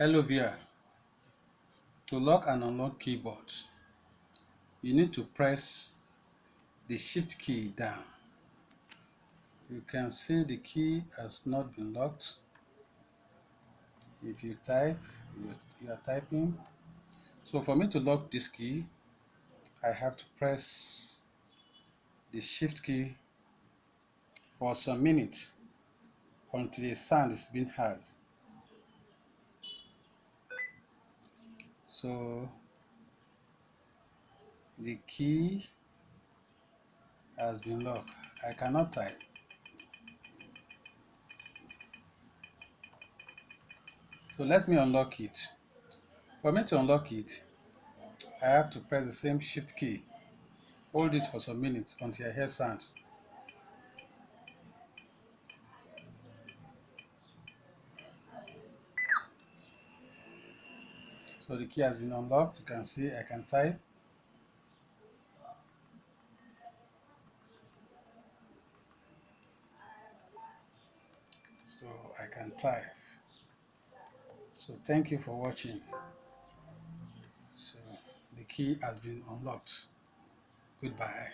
Hello viewer, to lock and unlock keyboard, you need to press the shift key down. You can see the key has not been locked. If you type, you are typing. So for me to lock this key, I have to press the shift key for some minutes until a sound is being heard. So the key has been locked. I cannot type. So let me unlock it. For me to unlock it, I have to press the same shift key. Hold it for some minutes until I hear sound. So the key has been unlocked. You can see I can type. So I can type. So thank you for watching. So the key has been unlocked. Goodbye.